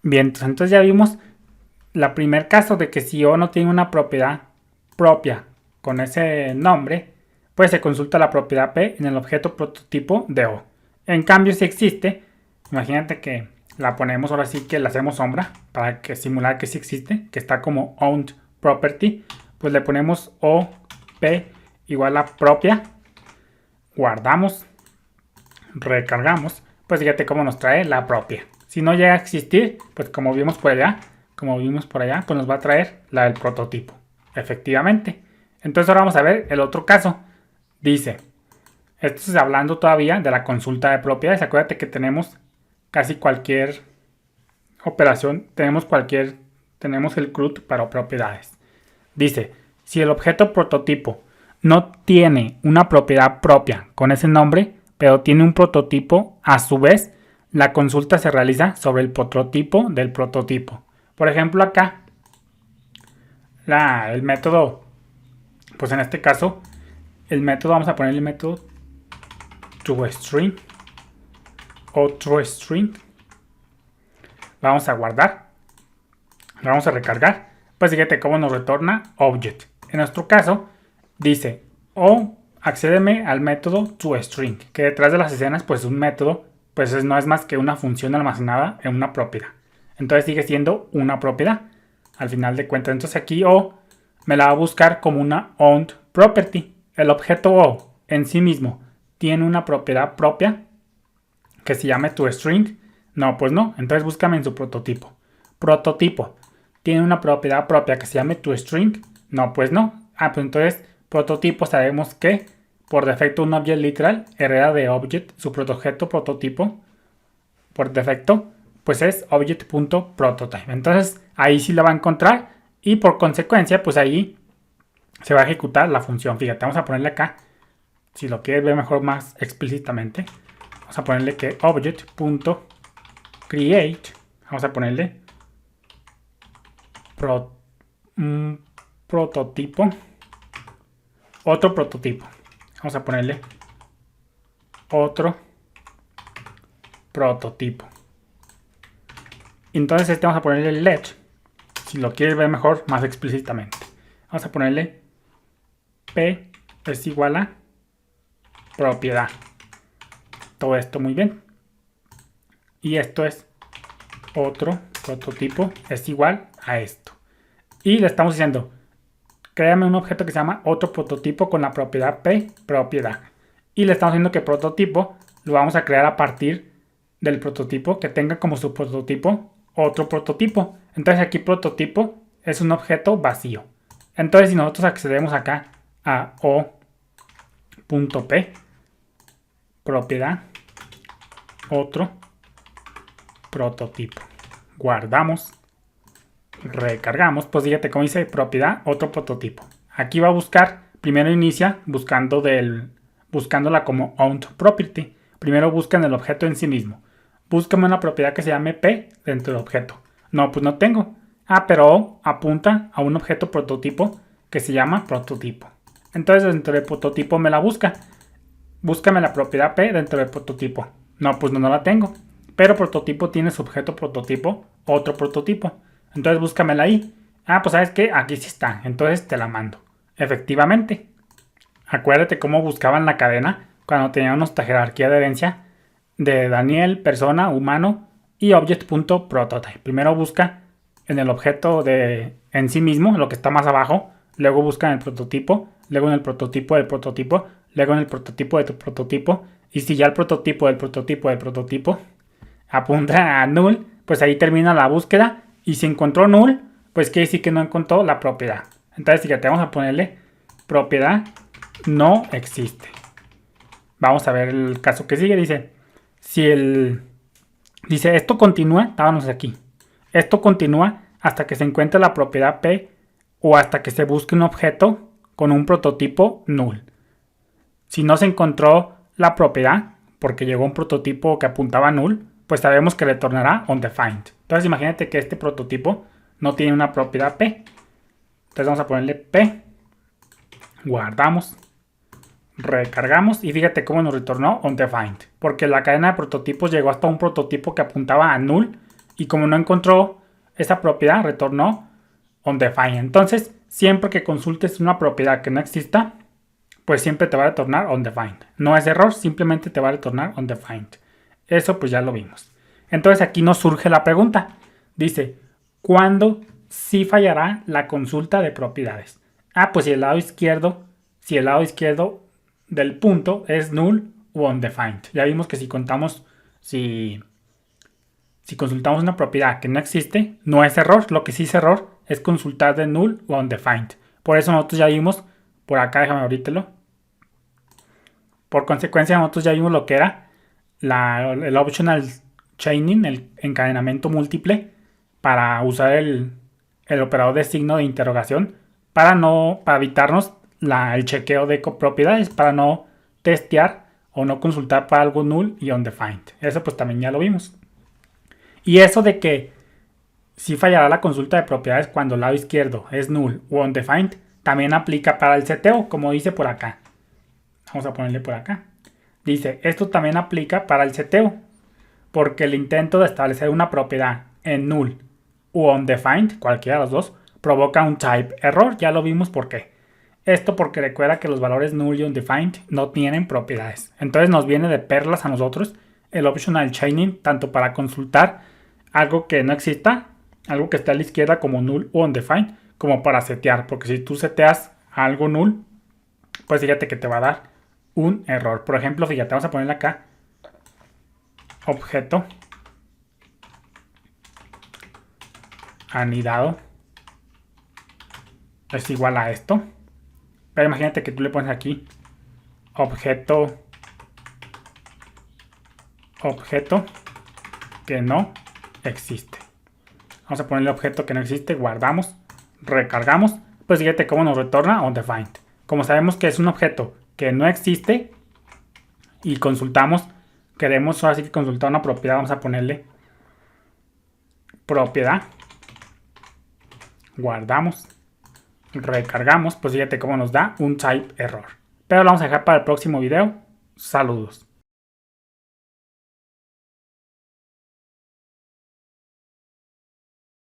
Bien, entonces ya vimos la primer caso de que si O no tiene una propiedad propia con ese nombre, pues se consulta la propiedad P en el objeto prototipo de O. En cambio, si existe, imagínate que la ponemos ahora sí que la hacemos sombra para que simular que sí existe, que está como owned property, pues le ponemos O P igual a propia, guardamos, recargamos, pues fíjate cómo nos trae la propia. Si no llega a existir, pues como vimos por allá, pues nos va a traer la del prototipo. Efectivamente. Entonces ahora vamos a ver el otro caso. Dice, esto es hablando todavía de la consulta de propiedades. Acuérdate que tenemos casi cualquier operación, tenemos el CRUD para propiedades. Dice, si el objeto prototipo no tiene una propiedad propia con ese nombre, pero tiene un prototipo, a su vez, la consulta se realiza sobre el prototipo del prototipo. Por ejemplo, acá, el método, pues en este caso, el método, vamos a poner el método toString o toString. Vamos a guardar, vamos a recargar. Pues fíjate cómo nos retorna object. En nuestro caso, dice, accédeme al método toString, que detrás de las escenas, pues un método, pues no es más que una función almacenada en una propiedad. Entonces sigue siendo una propiedad, al final de cuentas. Entonces aquí O me la va a buscar como una owned property. El objeto O en sí mismo tiene una propiedad propia que se llame toString. No, pues no. Entonces búscame en su prototipo. Prototipo tiene una propiedad propia que se llame toString. No, pues no. Pues entonces prototipo sabemos que por defecto un object literal hereda de object, su objeto prototipo por defecto pues es object.prototype. Entonces ahí sí la va a encontrar y por consecuencia pues ahí se va a ejecutar la función. Fíjate, vamos a ponerle acá, si lo quieres ver mejor más explícitamente, vamos a ponerle que object.create, vamos a ponerle prototipo, otro prototipo, vamos a ponerle otro prototipo. Entonces vamos a ponerle let, si lo quieres ver mejor más explícitamente. Vamos a ponerle P es igual a propiedad. Todo esto muy bien. Y esto es otro prototipo, es igual a esto. Y le estamos diciendo, créame un objeto que se llama otro prototipo con la propiedad P, propiedad. Y le estamos diciendo que prototipo lo vamos a crear a partir del prototipo que tenga como su prototipo otro prototipo. Entonces aquí prototipo es un objeto vacío. Entonces si nosotros accedemos acá a o.p, propiedad, otro prototipo, guardamos, recargamos, pues fíjate cómo dice propiedad, otro prototipo. Aquí va a buscar, primero inicia buscándola como owned property. Primero busca en el objeto en sí mismo. Búscame una propiedad que se llame P dentro del objeto. No, pues no tengo. Pero O apunta a un objeto prototipo que se llama prototipo. Entonces dentro del prototipo me la busca. Búscame la propiedad P dentro del prototipo. No, pues no la tengo. Pero prototipo tiene su objeto prototipo, otro prototipo. Entonces búscamela ahí. Pues sabes que aquí sí está. Entonces te la mando. Efectivamente. Acuérdate cómo buscaban la cadena cuando teníamos nuestra jerarquía de herencia de Daniel, persona, humano y object.prototype. Primero busca en el objeto en sí mismo, lo que está más abajo. Luego busca en el prototipo. Luego en el prototipo del prototipo. Luego en el prototipo de tu prototipo. Y si ya el prototipo del prototipo del prototipo apunta a null, pues ahí termina la búsqueda. Y si encontró null, pues quiere decir que no encontró la propiedad. Entonces fíjate, vamos a ponerle propiedad no existe. Vamos a ver el caso que sigue. Dice esto continúa, estábamos aquí. Esto continúa hasta que se encuentre la propiedad P o hasta que se busque un objeto con un prototipo null. Si no se encontró la propiedad, porque llegó un prototipo que apuntaba a null, pues sabemos que retornará undefined. Entonces imagínate que este prototipo no tiene una propiedad P. Entonces vamos a ponerle P. Guardamos. Recargamos y fíjate cómo nos retornó undefined. Porque la cadena de prototipos llegó hasta un prototipo que apuntaba a null. y como no encontró esa propiedad, retornó undefined. Entonces, siempre que consultes una propiedad que no exista, pues siempre te va a retornar undefined. No es error, simplemente te va a retornar undefined. Eso pues ya lo vimos. Entonces aquí nos surge la pregunta. Dice, ¿cuándo sí fallará la consulta de propiedades? Pues si el lado izquierdo del punto es null o undefined. Ya vimos que si consultamos una propiedad que no existe, no es error. Lo que sí es error es consultar de null o undefined. Por eso nosotros ya vimos, por acá déjame abrírtelo. Por consecuencia nosotros ya vimos lo que era el optional chaining, el encadenamiento múltiple, para usar el operador de signo de interrogación para evitarnos el chequeo de propiedades, para no testear o no consultar para algo null y undefined. Eso pues también ya lo vimos. Y eso de que si fallará la consulta de propiedades cuando el lado izquierdo es null o undefined, también aplica para el seteo, como dice por acá. Vamos a ponerle por acá. Dice, esto también aplica para el seteo, porque el intento de establecer una propiedad en null o undefined, cualquiera de los dos, provoca un type error. Ya lo vimos por qué. Esto porque recuerda que los valores null y undefined no tienen propiedades. Entonces nos viene de perlas a nosotros el optional chaining, tanto para consultar algo que no exista, algo que esté a la izquierda como null o undefined, como para setear. Porque si tú seteas algo null, pues fíjate que te va a dar un error. Por ejemplo, fíjate, vamos a ponerle acá objeto anidado es igual a esto. Pero imagínate que tú le pones aquí objeto que no existe. Vamos a ponerle objeto que no existe, guardamos, recargamos. Pues fíjate cómo nos retorna undefined. Como sabemos que es un objeto que no existe y consultamos, queremos ahora sí que consultar una propiedad, vamos a ponerle propiedad, guardamos, recargamos, pues fíjate cómo nos da un type error. Pero lo vamos a dejar para el próximo video. Saludos.